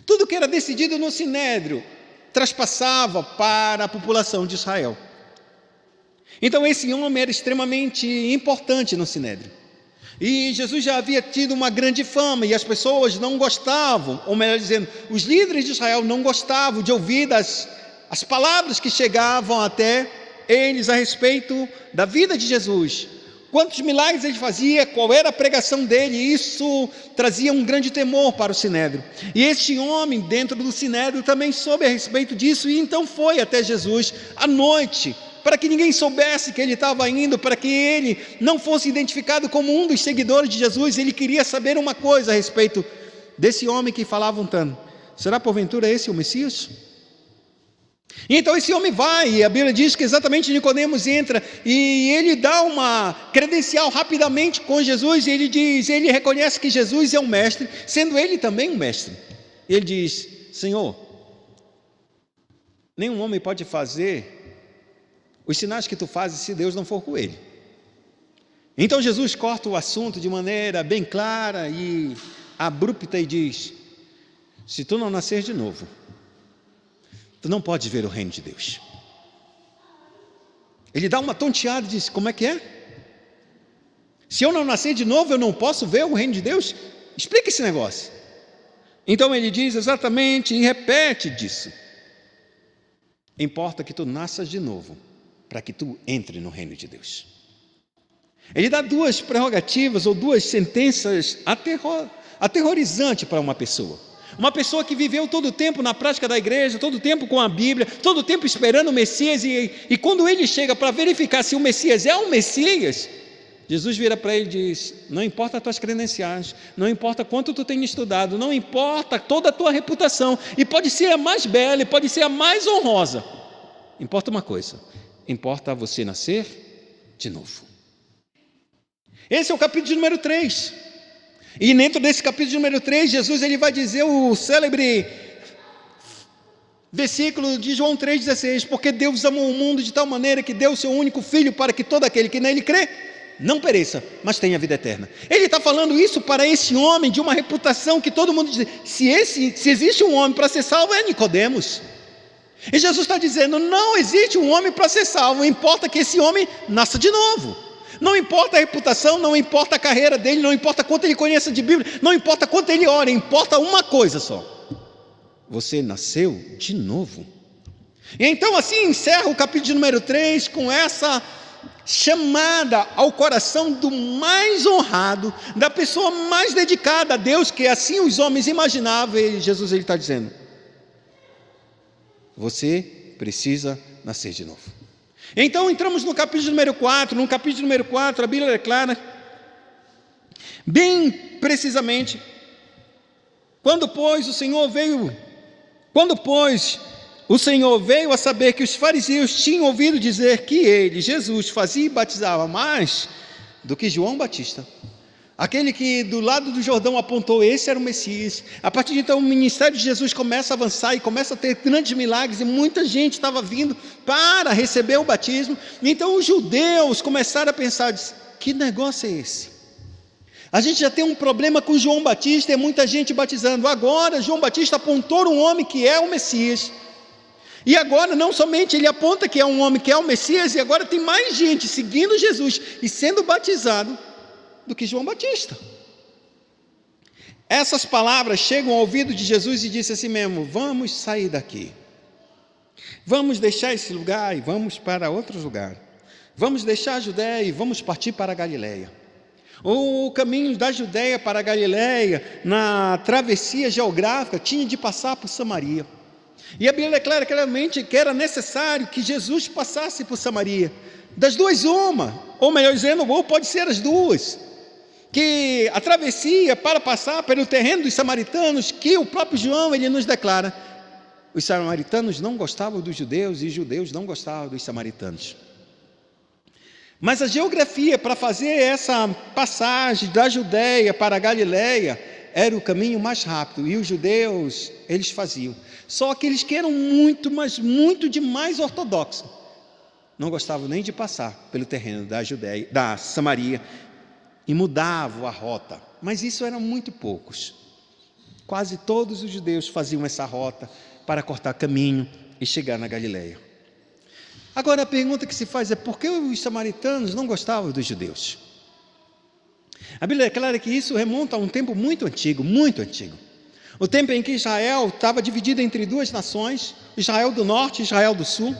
Tudo que era decidido no Sinédrio traspassava para a população de Israel. Então esse homem era extremamente importante no Sinédrio. E Jesus já havia tido uma grande fama, e as pessoas não gostavam, ou melhor dizendo, os líderes de Israel não gostavam de ouvir as palavras que chegavam até eles a respeito da vida de Jesus. Quantos milagres ele fazia, qual era a pregação dele, isso trazia um grande temor para o Sinédrio. E este homem dentro do Sinédrio também soube a respeito disso, e então foi até Jesus à noite, para que ninguém soubesse que ele estava indo, para que ele não fosse identificado como um dos seguidores de Jesus. Ele queria saber uma coisa a respeito desse homem que falavam tanto. Será porventura esse o Messias? E então esse homem vai, e a Bíblia diz que exatamente Nicodemos entra, e ele dá uma credencial rapidamente com Jesus, e ele reconhece que Jesus é um mestre, sendo ele também um mestre. Ele diz: Senhor, nenhum homem pode fazer os sinais que tu fazes se Deus não for com ele. Então Jesus corta o assunto de maneira bem clara e abrupta e diz: se tu não nascer de novo, tu não podes ver o reino de Deus. Ele dá uma tonteada e diz: como é que é? Se eu não nascer de novo, eu não posso ver o reino de Deus? Explica esse negócio. Então ele diz exatamente e repete disso: importa que tu nasças de novo, para que tu entre no reino de Deus. Ele dá duas prerrogativas ou duas sentenças aterrorizantes para uma pessoa. Uma pessoa que viveu todo o tempo na prática da igreja, todo o tempo com a Bíblia, todo o tempo esperando o Messias, e quando ele chega para verificar se o Messias é o Messias, Jesus vira para ele e diz: não importa as tuas credenciais, não importa quanto tu tenha estudado, não importa toda a tua reputação, e pode ser a mais bela, e pode ser a mais honrosa, importa uma coisa: importa você nascer de novo. Esse é o capítulo número 3. E dentro desse capítulo número 3, Jesus ele vai dizer o célebre versículo de João 3,16: porque Deus amou o mundo de tal maneira que deu o seu único filho, para que todo aquele que nele crê não pereça, mas tenha vida eterna. Ele está falando isso para esse homem de uma reputação que todo mundo diz: se existe um homem para ser salvo, é Nicodemos. E Jesus está dizendo: não existe um homem para ser salvo, importa que esse homem nasça de novo. Não importa a reputação, não importa a carreira dele, não importa quanto ele conheça de Bíblia, não importa quanto ele ora, importa uma coisa só: você nasceu de novo. E então assim encerra o capítulo número 3 com essa chamada ao coração do mais honrado, da pessoa mais dedicada a Deus, que assim os homens imaginavam. E Jesus ele está dizendo: você precisa nascer de novo. Então entramos no capítulo número 4. No capítulo número 4 a Bíblia declara bem precisamente: quando pois o Senhor veio a saber que os fariseus tinham ouvido dizer que ele, Jesus, fazia e batizava mais do que João Batista, aquele que do lado do Jordão apontou, esse era o Messias. A partir de então o ministério de Jesus começa a avançar e começa a ter grandes milagres, e muita gente estava vindo para receber o batismo. Então os judeus começaram a pensar: que negócio é esse? A gente já tem um problema com João Batista, e muita gente batizando. Agora João Batista apontou um homem que é o Messias, e agora não somente ele aponta que é um homem que é o Messias, e agora tem mais gente seguindo Jesus e sendo batizado do que João Batista. Essas palavras chegam ao ouvido de Jesus e disse assim mesmo: vamos sair daqui, vamos deixar esse lugar e vamos para outro lugar, vamos deixar a Judéia e vamos partir para a Galileia. O caminho da Judéia para a Galileia, na travessia geográfica, tinha de passar por Samaria, e a Bíblia declara claramente que era necessário que Jesus passasse por Samaria. Das duas uma, ou melhor dizendo, ou pode ser as duas, que a travessia para passar pelo terreno dos samaritanos, que o próprio João ele nos declara: os samaritanos não gostavam dos judeus e os judeus não gostavam dos samaritanos. Mas a geografia para fazer essa passagem da Judéia para a Galileia era o caminho mais rápido, e os judeus eles faziam. Só aqueles que eram muito, mas muito demais ortodoxos não gostavam nem de passar pelo terreno da Judéia, da Samaria, e mudavam a rota. Mas isso eram muito poucos. Quase todos os judeus faziam essa rota para cortar caminho e chegar na Galileia. Agora a pergunta que se faz é: por que os samaritanos não gostavam dos judeus? A Bíblia declara que isso remonta a um tempo muito antigo, o tempo em que Israel estava dividido entre duas nações, Israel do norte e Israel do sul.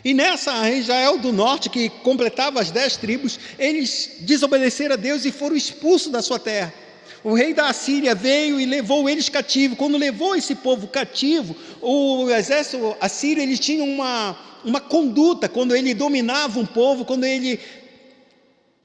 E nessa Israel do norte, que completava as 10 tribos, eles desobedeceram a Deus e foram expulsos da sua terra. O rei da Assíria veio e levou eles cativos. Quando levou esse povo cativo, o exército assírio, ele tinha uma conduta, quando ele dominava um povo, quando ele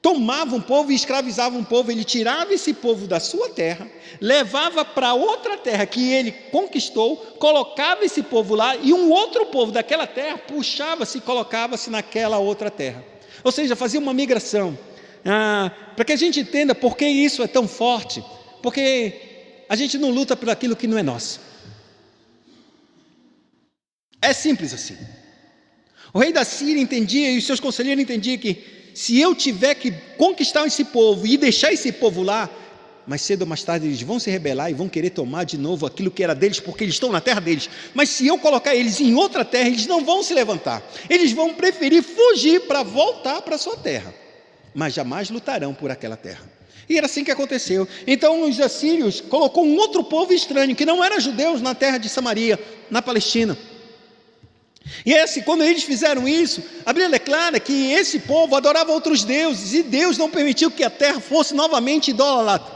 tomava um povo e escravizava um povo, ele tirava esse povo da sua terra, levava para outra terra que ele conquistou, colocava esse povo lá, e um outro povo daquela terra puxava-se e colocava-se naquela outra terra. Ou seja, fazia uma migração. Para que a gente entenda por que isso é tão forte, porque a gente não luta por aquilo que não é nosso. É simples assim. O rei da Síria entendia, e os seus conselheiros entendiam que se eu tiver que conquistar esse povo e deixar esse povo lá, mais cedo ou mais tarde eles vão se rebelar e vão querer tomar de novo aquilo que era deles, porque eles estão na terra deles. Mas se eu colocar eles em outra terra, eles não vão se levantar. Eles vão preferir fugir para voltar para a sua terra, mas jamais lutarão por aquela terra. E era assim que aconteceu. Então os assírios colocou um outro povo estranho, que não era judeus, na terra de Samaria, na Palestina. E quando eles fizeram isso, a Bíblia declara que esse povo adorava outros deuses, e Deus não permitiu que a terra fosse novamente idólatra,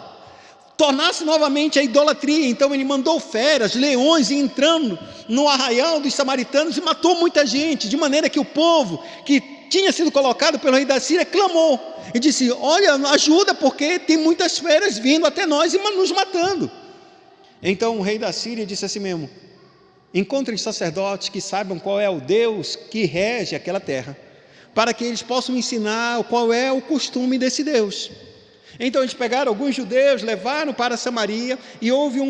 tornasse novamente a idolatria. Então ele mandou feras, leões, entrando no arraial dos samaritanos e matou muita gente, de maneira que o povo que tinha sido colocado pelo rei da Síria clamou e disse: olha, ajuda, porque tem muitas feras vindo até nós e nos matando. Então o rei da Síria disse assim mesmo: encontrem sacerdotes que saibam qual é o Deus que rege aquela terra, para que eles possam ensinar qual é o costume desse Deus. Então eles pegaram alguns judeus, levaram para Samaria, e houve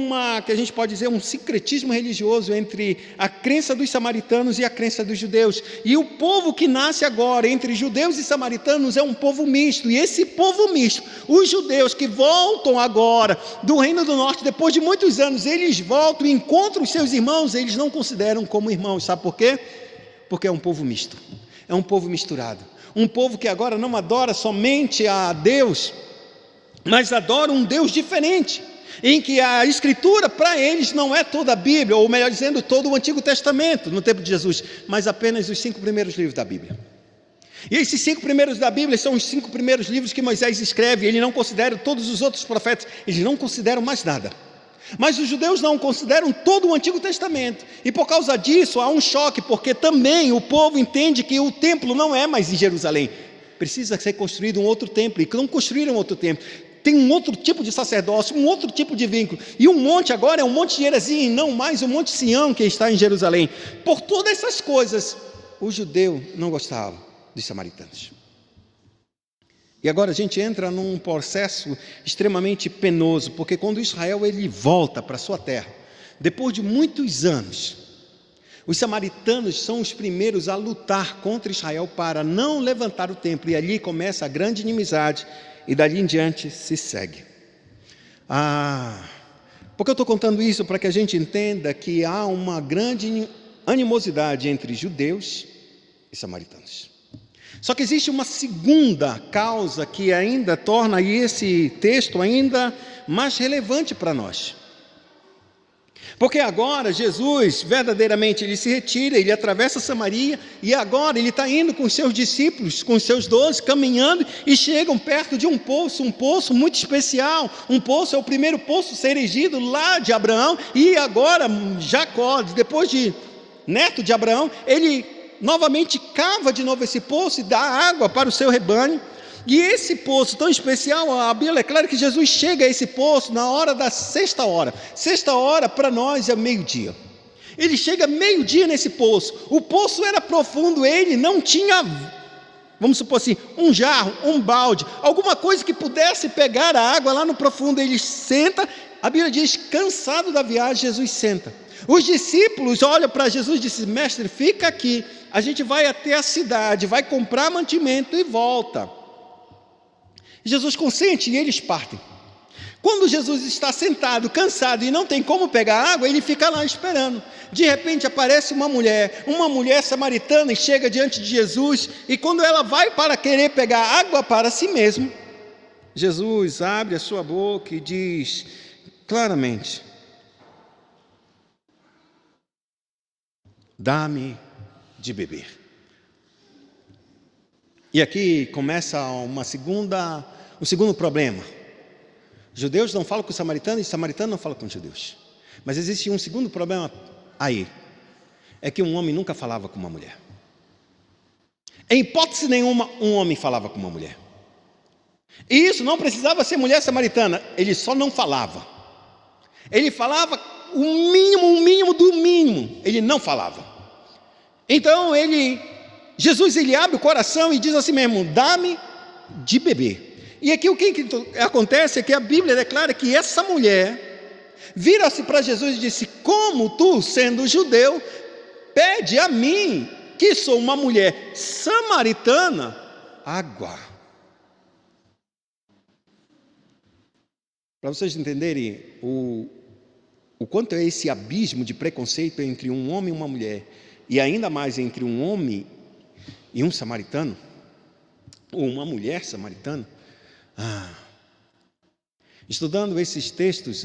que a gente pode dizer, um sincretismo religioso entre a crença dos samaritanos e a crença dos judeus. E o povo que nasce agora entre judeus e samaritanos é um povo misto. E esse povo misto, os judeus que voltam agora do Reino do Norte, depois de muitos anos, eles voltam e encontram os seus irmãos, eles não consideram como irmãos. Sabe por quê? Porque é um povo misto, é um povo misturado, um povo que agora não adora somente a Deus, mas adora um Deus diferente, em que a Escritura para eles não é toda a Bíblia, ou melhor dizendo, todo o Antigo Testamento no tempo de Jesus, mas apenas os 5 primeiros livros da Bíblia. E esses 5 primeiros da Bíblia são os 5 primeiros livros que Moisés escreve. Ele não considera todos os outros profetas, eles não consideram mais nada. Mas os judeus não consideram todo o Antigo Testamento, e por causa disso há um choque, porque também o povo entende que o templo não é mais em Jerusalém, precisa ser construído um outro templo, e não construíram outro templo. Tem um outro tipo de sacerdócio, um outro tipo de vínculo. E o monte agora é o Monte Gerizim, não mais o Monte Sião, que está em Jerusalém. Por todas essas coisas, o judeu não gostava dos samaritanos. E agora a gente entra num processo extremamente penoso, porque quando Israel ele volta para a sua terra, depois de muitos anos, os samaritanos são os primeiros a lutar contra Israel para não levantar o templo. E ali começa a grande inimizade, e dali em diante se segue. Porque eu estou contando isso para que a gente entenda que há uma grande animosidade entre judeus e samaritanos. Só que existe uma segunda causa que ainda torna esse texto ainda mais relevante para nós. Porque agora Jesus verdadeiramente ele se retira, ele atravessa Samaria, e agora ele está indo com os seus discípulos, com os seus 12, caminhando, e chegam perto de um poço muito especial. Um poço é o primeiro poço a ser erigido lá de Abraão, e agora Jacó, depois de neto de Abraão, ele novamente cava de novo esse poço e dá água para o seu rebanho. E esse poço tão especial, a Bíblia é clara que Jesus chega a esse poço na hora da 6ª hora. 6ª hora para nós é meio-dia. Ele chega meio-dia nesse poço. O poço era profundo, ele não tinha, vamos supor assim, um jarro, um balde, alguma coisa que pudesse pegar a água lá no profundo. Ele senta, a Bíblia diz, cansado da viagem, Jesus senta. Os discípulos olham para Jesus e dizem: mestre, fica aqui, a gente vai até a cidade, vai comprar mantimento e volta. Jesus consente e eles partem. Quando Jesus está sentado, cansado e não tem como pegar água, ele fica lá esperando. De repente aparece uma mulher samaritana e chega diante de Jesus, e quando ela vai para querer pegar água para si mesma, Jesus abre a sua boca e diz claramente: dá-me de beber. E aqui começa um segundo problema. Judeus não falam com os samaritanos e os samaritanos não falam com os judeus. Mas existe um segundo problema aí. É que um homem nunca falava com uma mulher. Em hipótese nenhuma, um homem falava com uma mulher. E isso não precisava ser mulher samaritana. Ele só não falava. Ele falava o mínimo do mínimo. Ele não falava. Então Jesus abre o coração e diz assim mesmo: dá-me de beber. E aqui o que acontece é que a Bíblia declara que essa mulher vira-se para Jesus e disse: como tu, sendo judeu, pede a mim, que sou uma mulher samaritana, água. Para vocês entenderem o quanto é esse abismo de preconceito entre um homem e uma mulher, e ainda mais entre um homem e um samaritano, ou uma mulher samaritana. Estudando esses textos,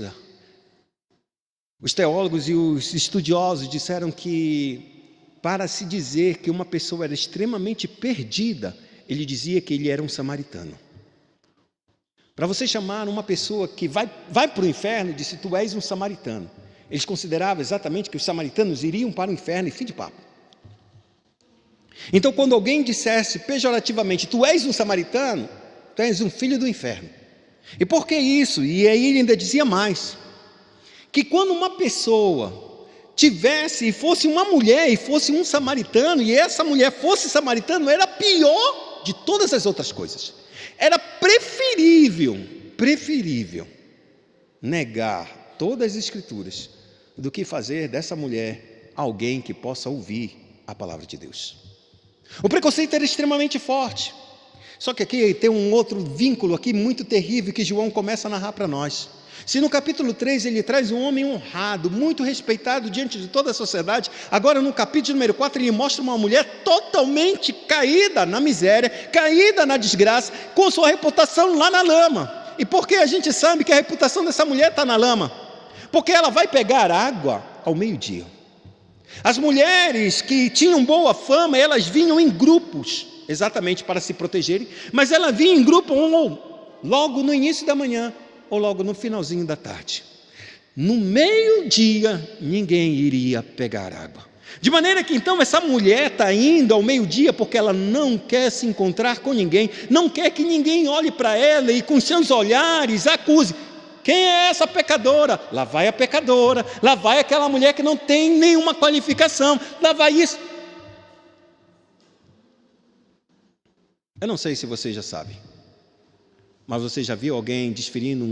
os teólogos e os estudiosos disseram que, para se dizer que uma pessoa era extremamente perdida, ele dizia que ele era um samaritano. Para você chamar uma pessoa que vai para o inferno, disse: tu és um samaritano. Eles consideravam exatamente que os samaritanos iriam para o inferno, e fim de papo. Então, quando alguém dissesse pejorativamente: tu és um samaritano, tu és um filho do inferno. E por que isso? E aí ele ainda dizia mais: que quando uma pessoa tivesse e fosse uma mulher e fosse um samaritano, e essa mulher fosse samaritano, era pior de todas as outras coisas. Era preferível negar todas as escrituras do que fazer dessa mulher alguém que possa ouvir a palavra de Deus. O preconceito era extremamente forte. Só que aqui tem um outro vínculo aqui muito terrível que João começa a narrar para nós. Se no capítulo 3 ele traz um homem honrado, muito respeitado diante de toda a sociedade, agora no capítulo número 4 ele mostra uma mulher totalmente caída na miséria, caída na desgraça, com sua reputação lá na lama. E por que a gente sabe que a reputação dessa mulher está na lama? Porque ela vai pegar água ao meio-dia. As mulheres que tinham boa fama, elas vinham em grupos, exatamente para se protegerem, mas ela vinha em grupo ou logo no início da manhã, ou logo no finalzinho da tarde. No meio-dia, ninguém iria pegar água. De maneira que então essa mulher está indo ao meio-dia porque ela não quer se encontrar com ninguém, não quer que ninguém olhe para ela e com seus olhares acuse: quem é essa pecadora? Lá vai a pecadora, lá vai aquela mulher que não tem nenhuma qualificação, lá vai isso. Eu não sei se você já sabe, mas você já viu alguém desferindo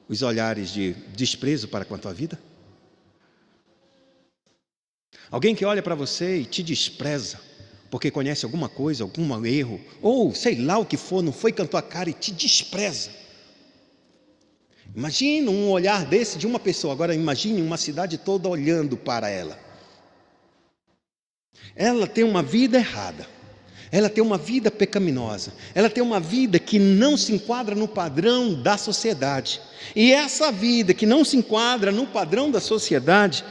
os olhares de desprezo para com a tua vida? Alguém que olha para você e te despreza, porque conhece alguma coisa, algum erro, ou sei lá o que for, não foi com a tua cara e te despreza. Imagina um olhar desse de uma pessoa. Agora imagine uma cidade toda olhando para ela. Ela tem uma vida errada, ela tem uma vida pecaminosa, ela tem uma vida que não se enquadra no padrão da sociedade. E essa vida que não se enquadra no padrão da sociedade,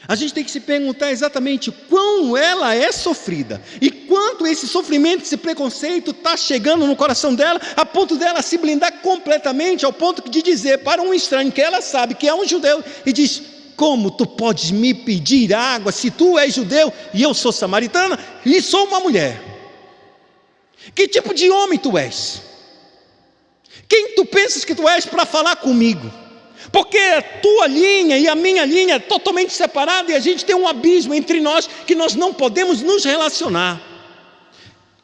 a gente tem que se perguntar exatamente quão ela é sofrida e quanto esse sofrimento, esse preconceito está chegando no coração dela, a ponto dela se blindar completamente, ao ponto de dizer para um estranho que ela sabe que é um judeu, e diz: como tu podes me pedir água se tu és judeu e eu sou samaritana e sou uma mulher? Que tipo de homem tu és? Quem tu pensas que tu és para falar comigo? Porque a tua linha e a minha linha é totalmente separada, e a gente tem um abismo entre nós que nós não podemos nos relacionar.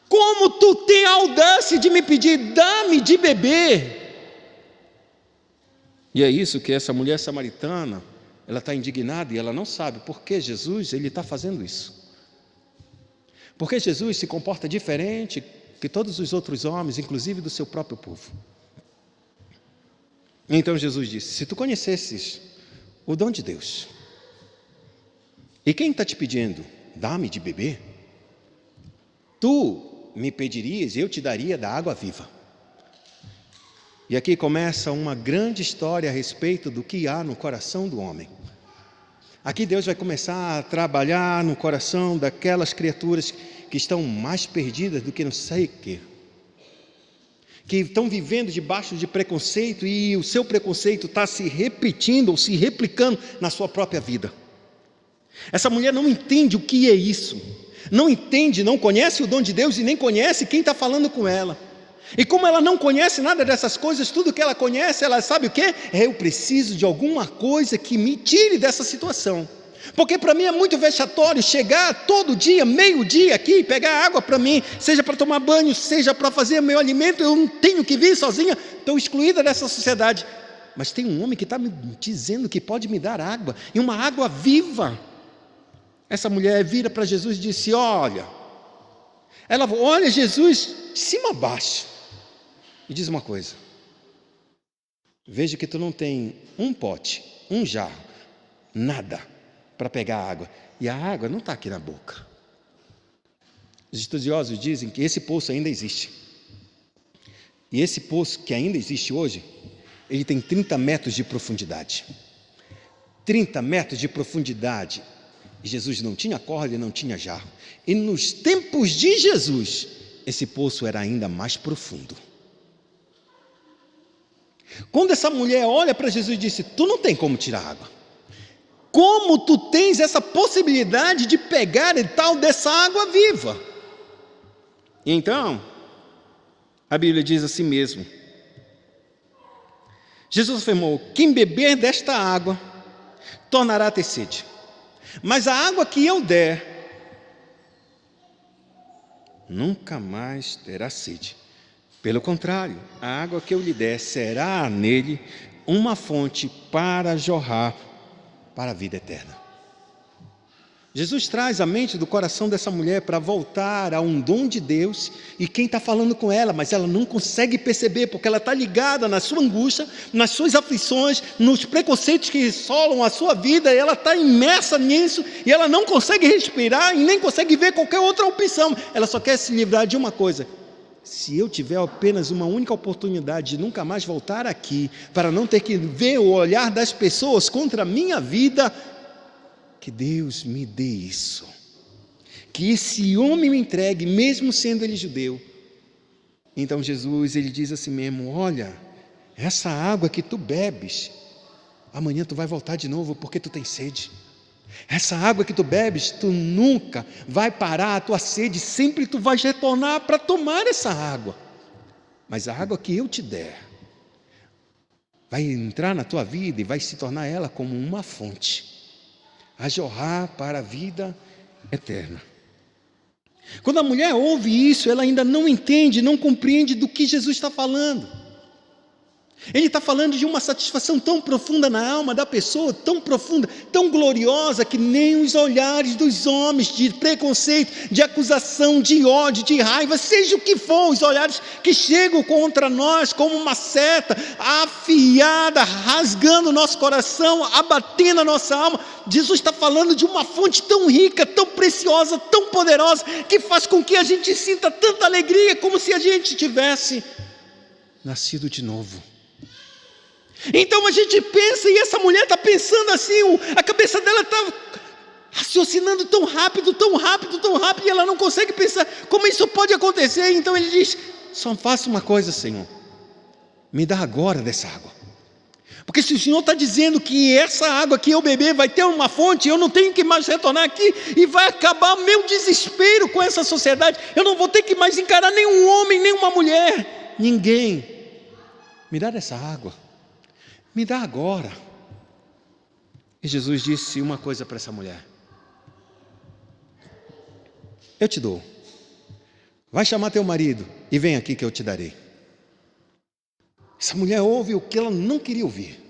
Como tu tem a audácia de me pedir: dá-me de beber? E é isso que essa mulher samaritana, ela está indignada e ela não sabe por que Jesus ele está fazendo isso. Porque Jesus se comporta diferente que todos os outros homens, inclusive do seu próprio povo. Então Jesus disse: se tu conhecesses o dom de Deus, e quem está te pedindo, dá-me de beber, tu me pedirias e eu te daria da água viva. E aqui começa uma grande história a respeito do que há no coração do homem. Aqui Deus vai começar a trabalhar no coração daquelas criaturas que estão mais perdidas do que não sei o quê, que estão vivendo debaixo de preconceito, e o seu preconceito está se repetindo ou se replicando na sua própria vida. Essa mulher não entende o que é isso, não entende, não conhece o dom de Deus e nem conhece quem está falando com ela. E como ela não conhece nada dessas coisas, tudo que ela conhece, ela sabe o quê? Eu preciso de alguma coisa que me tire dessa situação. Porque para mim é muito vexatório chegar todo dia, meio-dia aqui, e pegar água para mim, seja para tomar banho, seja para fazer meu alimento. Eu não tenho que vir sozinha, estou excluída dessa sociedade. Mas tem um homem que está me dizendo que pode me dar água, e uma água viva. Essa mulher vira para Jesus e disse: olha. Ela olha Jesus de cima a baixo e diz uma coisa: veja que tu não tem um pote, um jarro, nada para pegar água, e a água não está aqui na boca. Os estudiosos dizem que esse poço ainda existe, e esse poço que ainda existe hoje, ele tem 30 metros de profundidade. 30 metros de profundidade. E Jesus não tinha corda e não tinha jarro. E nos tempos de Jesus, esse poço era ainda mais profundo. Quando essa mulher olha para Jesus e disse: tu não tem como tirar água. Como tu tens essa possibilidade de pegar e tal dessa água viva? E então, a Bíblia diz assim mesmo. Jesus afirmou: quem beber desta água tornará a ter sede. Mas a água que eu der, nunca mais terá sede. Pelo contrário, a água que eu lhe der será nele uma fonte para jorrar para a vida eterna. Jesus traz a mente do coração dessa mulher para voltar a um dom de Deus, e quem está falando com ela, mas ela não consegue perceber, porque ela está ligada na sua angústia, nas suas aflições, nos preconceitos que assolam a sua vida, e ela está imersa nisso, e ela não consegue respirar, e nem consegue ver qualquer outra opção. Ela só quer se livrar de uma coisa: se eu tiver apenas uma única oportunidade de nunca mais voltar aqui, para não ter que ver o olhar das pessoas contra a minha vida, que Deus me dê isso, que esse homem me entregue, mesmo sendo ele judeu. Então Jesus, ele diz assim mesmo: olha, essa água que tu bebes, amanhã tu vai voltar de novo porque tu tem sede. Essa água que tu bebes, tu nunca vai parar a tua sede, sempre tu vais retornar para tomar essa água. Mas a água que eu te der, vai entrar na tua vida e vai se tornar ela como uma fonte a jorrar para a vida eterna. Quando a mulher ouve isso, ela ainda não entende, não compreende do que Jesus está falando. Ele está falando de uma satisfação tão profunda na alma da pessoa, tão profunda, tão gloriosa, que nem os olhares dos homens de preconceito, de acusação, de ódio, de raiva, seja o que for, os olhares que chegam contra nós como uma seta afiada, rasgando o nosso coração, abatendo a nossa alma. Jesus está falando de uma fonte tão rica, tão preciosa, tão poderosa, que faz com que a gente sinta tanta alegria, como se a gente tivesse nascido de novo. Então a gente pensa, e essa mulher está pensando assim, a cabeça dela está raciocinando tão rápido, tão rápido, tão rápido, e ela não consegue pensar como isso pode acontecer. Então ele diz: só faça uma coisa, Senhor, me dá agora dessa água. Porque se o Senhor está dizendo que essa água que eu beber vai ter uma fonte, eu não tenho que mais retornar aqui, e vai acabar meu desespero com essa sociedade, eu não vou ter que mais encarar nenhum homem, nenhuma mulher, ninguém. Me dá dessa água, me dá agora. E Jesus disse uma coisa para essa mulher: eu te dou, vai chamar teu marido e vem aqui que eu te darei. Essa mulher ouve o que ela não queria ouvir.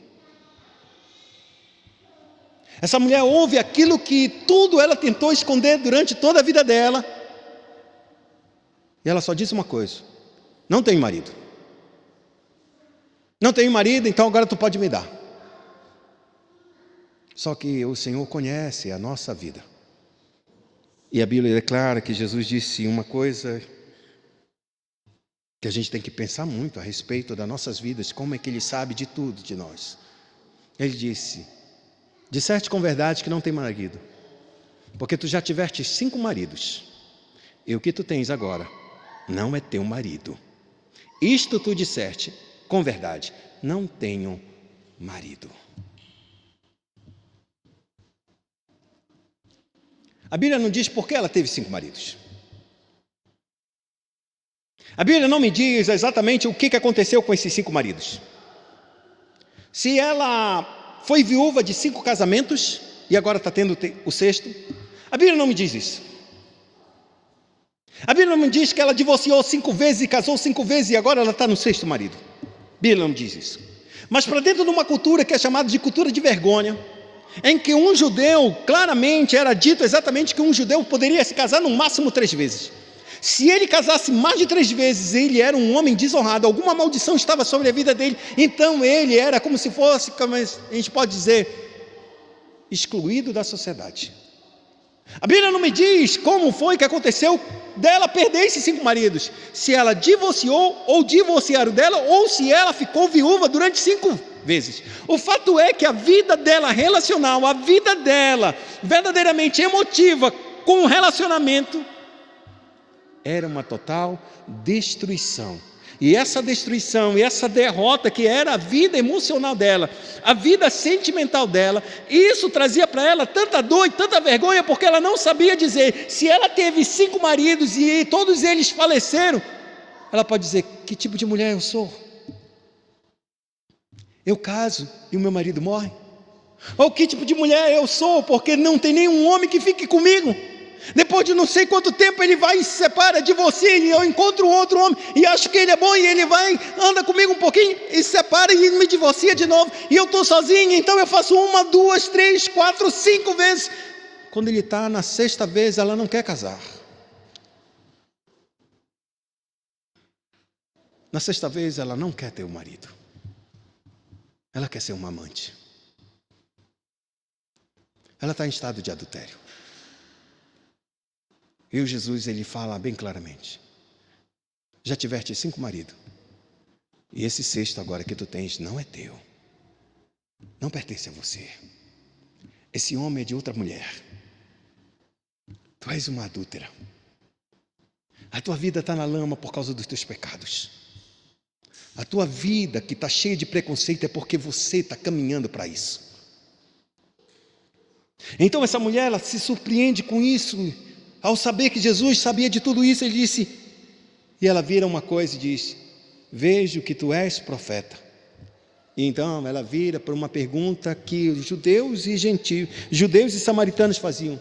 Essa mulher ouve aquilo que tudo ela tentou esconder durante toda a vida dela, e ela só disse uma coisa: não tenho marido. Não tenho marido, então agora tu pode me dar. Só que o Senhor conhece a nossa vida. E a Bíblia declara que Jesus disse uma coisa que a gente tem que pensar muito a respeito das nossas vidas, como é que Ele sabe de tudo de nós. Ele disse: disseste com verdade que não tem marido, porque tu já tiveste 5 maridos, e o que tu tens agora não é teu marido. Isto tu disseste com verdade, não tenho marido. A Bíblia não diz por que ela teve 5 maridos. A Bíblia não me diz exatamente o que aconteceu com esses 5 maridos. Se ela foi viúva de 5 casamentos e agora está tendo o 6º, a Bíblia não me diz isso. A Bíblia não me diz que ela divorciou 5 vezes e casou 5 vezes e agora ela está no 6º marido. A Bíblia não me diz isso. Mas para dentro de uma cultura que é chamada de cultura de vergonha, em que um judeu, claramente era dito exatamente que um judeu poderia se casar no máximo 3 vezes. Se ele casasse mais de 3 vezes, ele era um homem desonrado, alguma maldição estava sobre a vida dele, então ele era como se fosse, como a gente pode dizer, excluído da sociedade. A Bíblia não me diz como foi que aconteceu dela perder esses 5 maridos, se ela divorciou ou divorciaram dela, ou se ela ficou viúva durante 5 vezes. O fato é que a vida dela relacional, a vida dela verdadeiramente emotiva com o relacionamento, era uma total destruição. E essa destruição e essa derrota que era a vida emocional dela, a vida sentimental dela, isso trazia para ela tanta dor e tanta vergonha, porque ela não sabia dizer, se ela teve 5 maridos e todos eles faleceram, ela pode dizer, que tipo de mulher eu sou? Eu caso e o meu marido morre? Ou que tipo de mulher eu sou, porque não tem nenhum homem que fique comigo? Depois de não sei quanto tempo ele vai e se separa de você, e eu encontro outro homem e acho que ele é bom, e ele vai, anda comigo um pouquinho e se separa e me divorcia de novo, e eu estou sozinho, então eu faço 1, 2, 3, 4, 5 vezes. Quando ele está na 6ª vez, ela não quer casar. Na 6ª vez, ela não quer ter um marido. Ela quer ser uma amante. Ela está em estado de adultério. E o Jesus, ele fala bem claramente: já tiveste 5 maridos, e esse 6º agora que tu tens não é teu, não pertence a você. Esse homem é de outra mulher. Tu és uma adúltera. A tua vida está na lama por causa dos teus pecados. A tua vida que está cheia de preconceito é porque você está caminhando para isso. Então essa mulher, ela se surpreende com isso. Ao saber que Jesus sabia de tudo isso, ele disse, e ela vira uma coisa e diz, vejo que tu és profeta. E então ela vira para uma pergunta que os judeus e gentios, judeus e samaritanos faziam: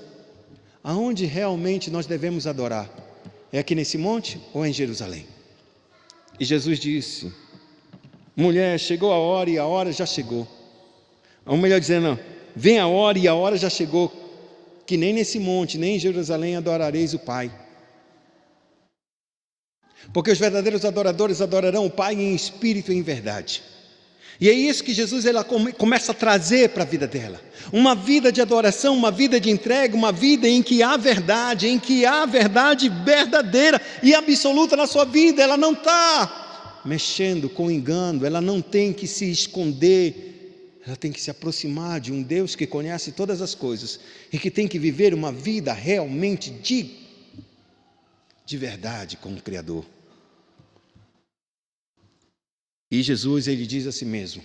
aonde realmente nós devemos adorar? É aqui nesse monte ou é em Jerusalém? E Jesus disse, mulher, chegou a hora e a hora já chegou. Ou melhor dizendo, vem a hora e a hora já chegou, que nem nesse monte, nem em Jerusalém adorareis o Pai. Porque os verdadeiros adoradores adorarão o Pai em espírito e em verdade. E é isso que Jesus começa a trazer para a vida dela. Uma vida de adoração, uma vida de entrega, uma vida em que há verdade verdadeira e absoluta na sua vida. Ela não está mexendo com engano, ela não tem que se esconder, ela tem que se aproximar de um Deus que conhece todas as coisas e que tem que viver uma vida realmente de verdade com o Criador. E Jesus, ele diz a si mesmo,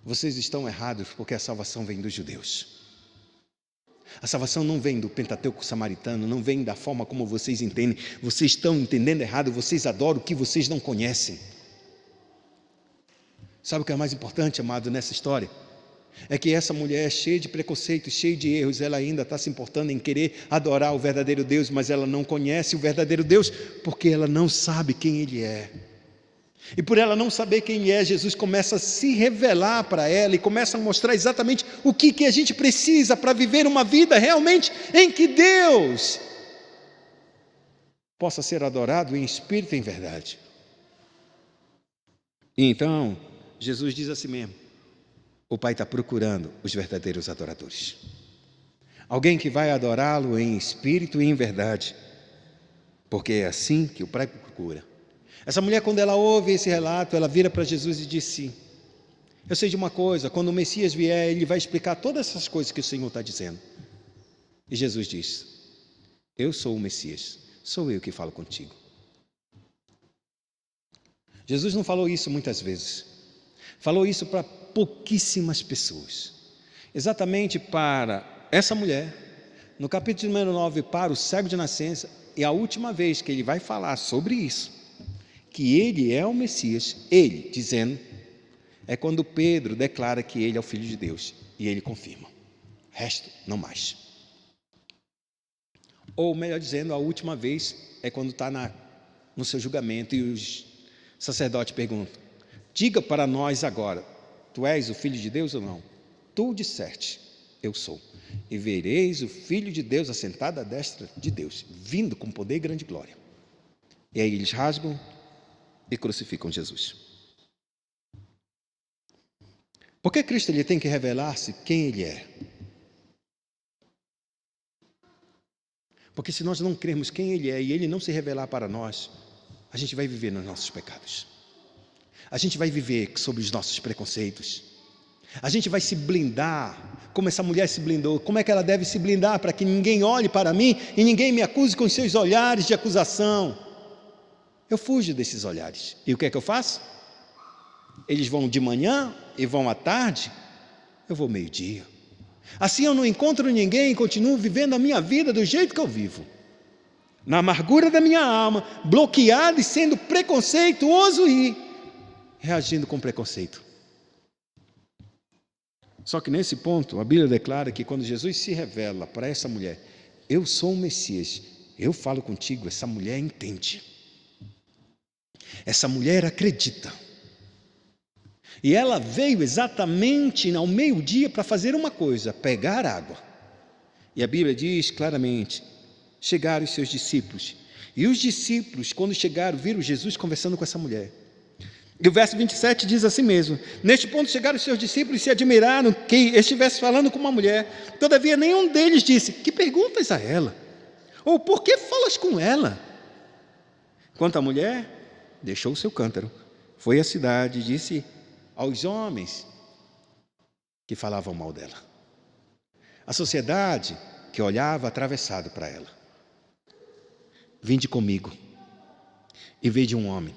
vocês estão errados porque a salvação vem dos judeus. A salvação não vem do Pentateuco samaritano, não vem da forma como vocês entendem. Vocês estão entendendo errado, vocês adoram o que vocês não conhecem. Sabe o que é mais importante, amado, nessa história? É que essa mulher, cheia de preconceitos, cheia de erros, ela ainda está se importando em querer adorar o verdadeiro Deus, mas ela não conhece o verdadeiro Deus, porque ela não sabe quem Ele é. E por ela não saber quem Ele é, Jesus começa a se revelar para ela e começa a mostrar exatamente o que a gente precisa para viver uma vida realmente em que Deus possa ser adorado em espírito e em verdade. E então, Jesus diz assim mesmo: o Pai está procurando os verdadeiros adoradores. Alguém que vai adorá-lo em espírito e em verdade, porque é assim que o Pai procura. Essa mulher, quando ela ouve esse relato, ela vira para Jesus e diz sim. Eu sei de uma coisa, quando o Messias vier, ele vai explicar todas essas coisas que o Senhor está dizendo. E Jesus diz: eu sou o Messias, sou eu que falo contigo. Jesus não falou isso muitas vezes. Falou isso para pouquíssimas pessoas. Exatamente para essa mulher, no capítulo número 9, para o cego de nascença, e a última vez que ele vai falar sobre isso, que ele é o Messias, ele dizendo, é quando Pedro declara que ele é o Filho de Deus, e ele confirma. Resto, não mais. Ou melhor dizendo, a última vez é quando está no seu julgamento e os sacerdotes perguntam: diga para nós agora, tu és o Filho de Deus ou não? Tu disseste, eu sou. E vereis o Filho de Deus assentado à destra de Deus, vindo com poder e grande glória. E aí eles rasgam e crucificam Jesus. Por que Cristo ele tem que revelar-se quem ele é? Porque se nós não crermos quem ele é e ele não se revelar para nós, a gente vai viver nos nossos pecados. A gente vai viver sobre os nossos preconceitos. A gente vai se blindar, como essa mulher se blindou. Como é que ela deve se blindar para que ninguém olhe para mim e ninguém me acuse com seus olhares de acusação? Eu fujo desses olhares. E o que é que eu faço? Eles vão de manhã e vão à tarde, eu vou meio-dia. Assim eu não encontro ninguém e continuo vivendo a minha vida do jeito que eu vivo. Na amargura da minha alma, bloqueado e sendo preconceituoso e reagindo com preconceito. Só que nesse ponto, a Bíblia declara que quando Jesus se revela para essa mulher, eu sou o Messias, eu falo contigo, essa mulher entende. Essa mulher acredita. E ela veio exatamente ao meio-dia para fazer uma coisa, pegar água. E a Bíblia diz claramente, chegaram os seus discípulos. E os discípulos, quando chegaram, viram Jesus conversando com essa mulher. E o verso 27 diz assim mesmo: neste ponto chegaram os seus discípulos e se admiraram que estivesse falando com uma mulher. Todavia nenhum deles disse: que perguntas a ela? Ou por que falas com ela? Quanto à mulher, deixou o seu cântaro, foi à cidade e disse aos homens que falavam mal dela. A sociedade que olhava atravessado para ela. Vinde comigo e vede um homem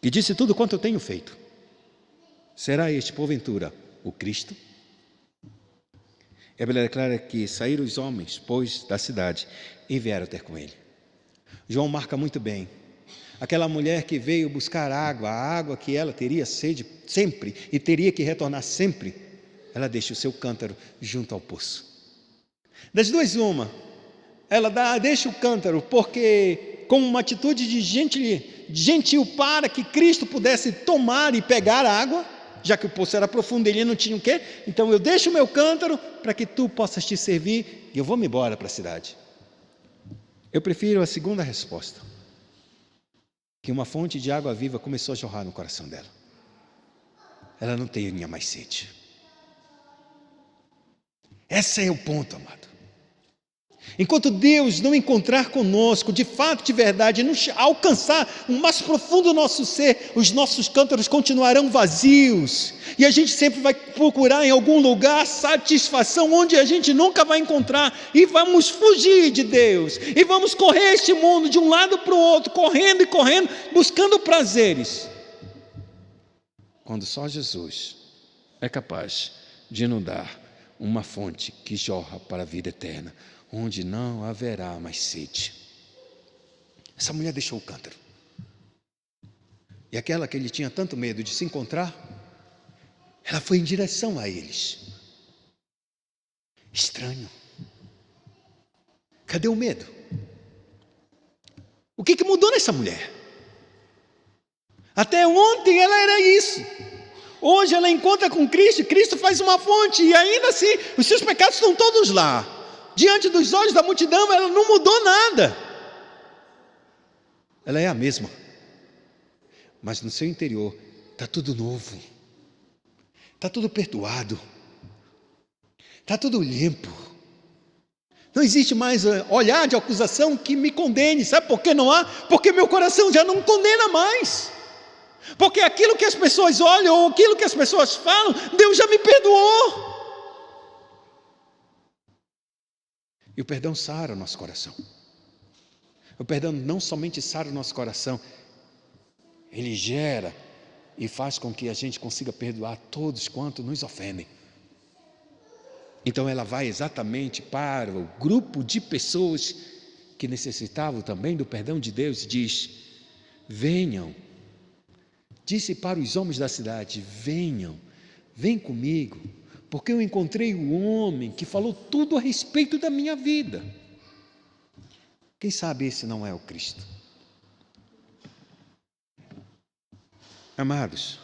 que disse tudo quanto eu tenho feito. Será este, porventura, o Cristo? E a Bíblia declara que saíram os homens, pois, da cidade e vieram ter com ele. João marca muito bem. Aquela mulher que veio buscar água, a água que ela teria sede sempre e teria que retornar sempre, ela deixa o seu cântaro junto ao poço. Das duas, uma, ela deixa o cântaro porque, como uma atitude de gentil para que Cristo pudesse tomar e pegar água, já que o poço era profundo e ele não tinha o quê? Então eu deixo o meu cântaro para que tu possas te servir e eu vou-me embora para a cidade. Eu prefiro a segunda resposta, que uma fonte de água viva começou a jorrar no coração dela. Ela não tinha mais sede. Esse é o ponto, amado. Enquanto Deus não encontrar conosco, de fato, de verdade, não alcançar o mais profundo do nosso ser, os nossos cântaros continuarão vazios. E a gente sempre vai procurar em algum lugar satisfação onde a gente nunca vai encontrar. E vamos fugir de Deus. E vamos correr este mundo de um lado para o outro, correndo e correndo, buscando prazeres. Quando só Jesus é capaz de nos dar uma fonte que jorra para a vida eterna, onde não haverá mais sede. Essa mulher deixou o cântaro. E aquela que ele tinha tanto medo de se encontrar, ela foi em direção a eles. Estranho. Cadê o medo? O que mudou nessa mulher? Até ontem ela era isso. Hoje ela encontra com Cristo, e Cristo faz uma fonte, e ainda assim os seus pecados estão todos lá. Diante dos olhos da multidão, ela não mudou nada. Ela é a mesma. Mas no seu interior está tudo novo. está tudo perdoado, está tudo limpo. Não existe mais olhar de acusação que me condene. Sabe por que não há? Porque meu coração já não condena mais. Porque aquilo que as pessoas olham ou aquilo que as pessoas falam, Deus já me perdoou. E o perdão sara o nosso coração. O perdão não somente sara o nosso coração, ele gera e faz com que a gente consiga perdoar todos quanto nos ofendem. Então ela vai exatamente para o grupo de pessoas que necessitavam também do perdão de Deus e diz: venham. Disse para os homens da cidade: venham, vem comigo, porque eu encontrei o homem que falou tudo a respeito da minha vida. Quem sabe esse não é o Cristo? Amados,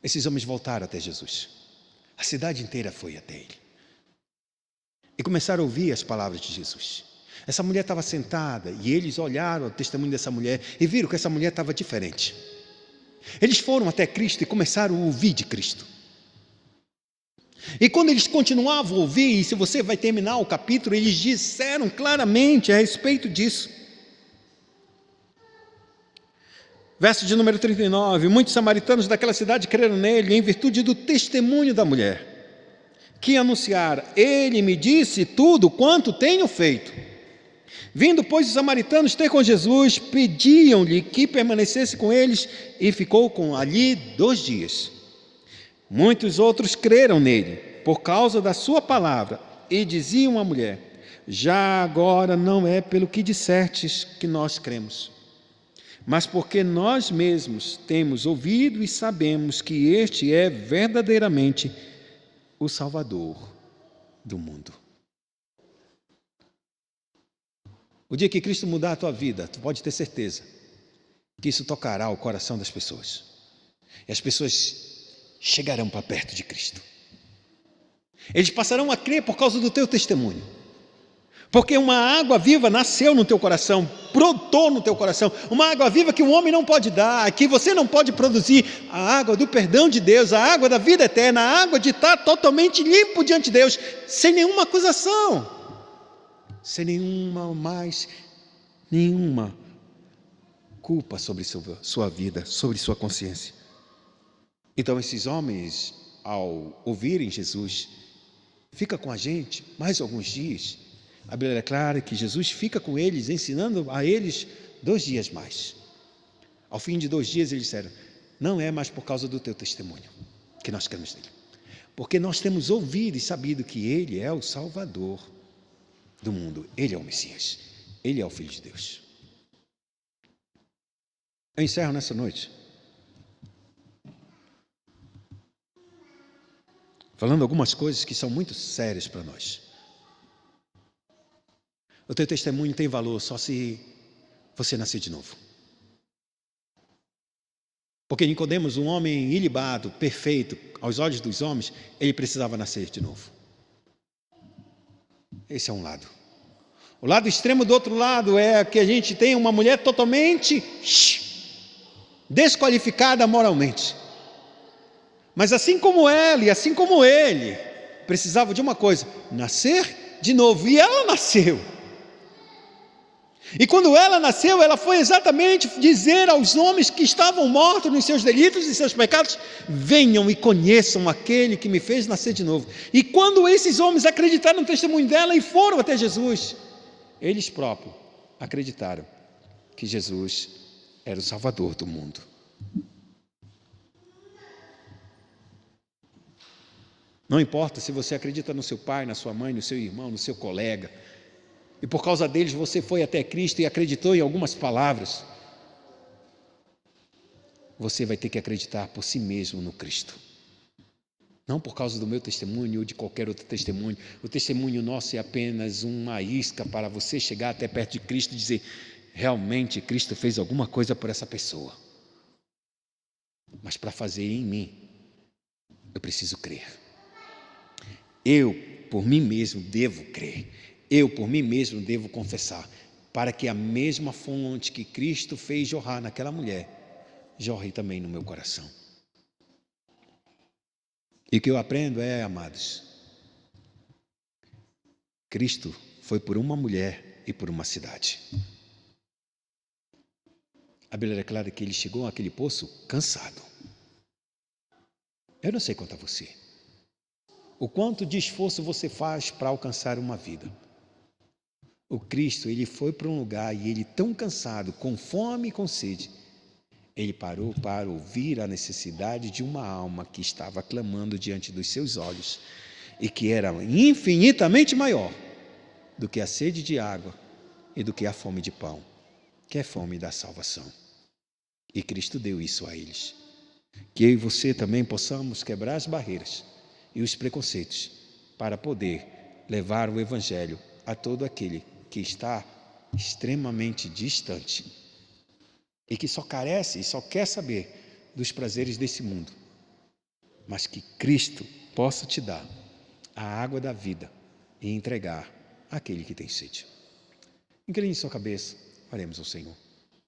esses homens voltaram até Jesus. A cidade inteira foi até ele. E começaram a ouvir as palavras de Jesus. Essa mulher estava sentada e eles olharam o testemunho dessa mulher e viram que essa mulher estava diferente. Eles foram até Cristo e começaram a ouvir de Cristo. E quando eles continuavam a ouvir, e se você vai terminar o capítulo, eles disseram claramente a respeito disso. Verso de número 39, muitos samaritanos daquela cidade creram nele em virtude do testemunho da mulher, que anunciara: ele me disse tudo quanto tenho feito. Vindo, pois, os samaritanos ter com Jesus, pediam-lhe que permanecesse com eles, e ficou ali 2 dias. Muitos outros creram nele, por causa da sua palavra, e diziam à mulher: já agora não é pelo que dissertes que nós cremos, mas porque nós mesmos temos ouvido e sabemos que este é verdadeiramente o Salvador do mundo. O dia que Cristo mudar a tua vida, tu pode ter certeza que isso tocará o coração das pessoas. E as pessoas chegarão para perto de Cristo. Eles passarão a crer por causa do teu testemunho. Porque uma água viva nasceu no teu coração, brotou no teu coração. Uma água viva que o homem não pode dar, que você não pode produzir. A água do perdão de Deus, a água da vida eterna, a água de estar totalmente limpo diante de Deus, sem nenhuma acusação. Sem nenhuma culpa sobre sua vida, sobre sua consciência. Então esses homens, ao ouvirem Jesus, fica com a gente mais alguns dias. A Bíblia é clara que Jesus fica com eles, ensinando a eles 2 dias mais. Ao fim de 2 dias eles disseram: não é mais por causa do teu testemunho que nós cremos nele, porque nós temos ouvido e sabido que ele é o Salvador do mundo, ele é o Messias, ele é o Filho de Deus. Eu encerro nessa noite falando algumas coisas que são muito sérias para nós. O teu testemunho tem valor só se você nascer de novo. Porque Nicodemos, um homem ilibado, perfeito, aos olhos dos homens, ele precisava nascer de novo. Esse é um lado. O lado extremo do outro lado é que a gente tem uma mulher totalmente desqualificada moralmente. Mas assim como ela e assim como ele, precisava de uma coisa: nascer de novo. E ela nasceu. E quando ela nasceu, ela foi exatamente dizer aos homens que estavam mortos nos seus delitos e seus pecados: venham e conheçam aquele que me fez nascer de novo. E quando esses homens acreditaram no testemunho dela e foram até Jesus, eles próprios acreditaram que Jesus era o Salvador do mundo. Não importa se você acredita no seu pai, na sua mãe, no seu irmão, no seu colega, e por causa deles você foi até Cristo e acreditou em algumas palavras, você vai ter que acreditar por si mesmo no Cristo. Não por causa do meu testemunho ou de qualquer outro testemunho. O testemunho nosso é apenas uma isca para você chegar até perto de Cristo e dizer: realmente Cristo fez alguma coisa por essa pessoa. Mas para fazer em mim, eu preciso crer. Eu, por mim mesmo, devo crer. Eu, por mim mesmo, devo confessar, para que a mesma fonte que Cristo fez jorrar naquela mulher, jorre também no meu coração. E o que eu aprendo é, amados, Cristo foi por uma mulher e por uma cidade. A Bíblia declara que ele chegou àquele poço cansado. Eu não sei quanto a você. O quanto de esforço você faz para alcançar uma vida. O Cristo, ele foi para um lugar e ele tão cansado, com fome e com sede, ele parou para ouvir a necessidade de uma alma que estava clamando diante dos seus olhos e que era infinitamente maior do que a sede de água e do que a fome de pão, que é fome da salvação. E Cristo deu isso a eles. Que eu e você também possamos quebrar as barreiras e os preconceitos para poder levar o Evangelho a todo aquele que está extremamente distante e que só carece e só quer saber dos prazeres desse mundo, mas que Cristo possa te dar a água da vida e entregar àquele que tem sede. Incline sua cabeça, oremos ao Senhor.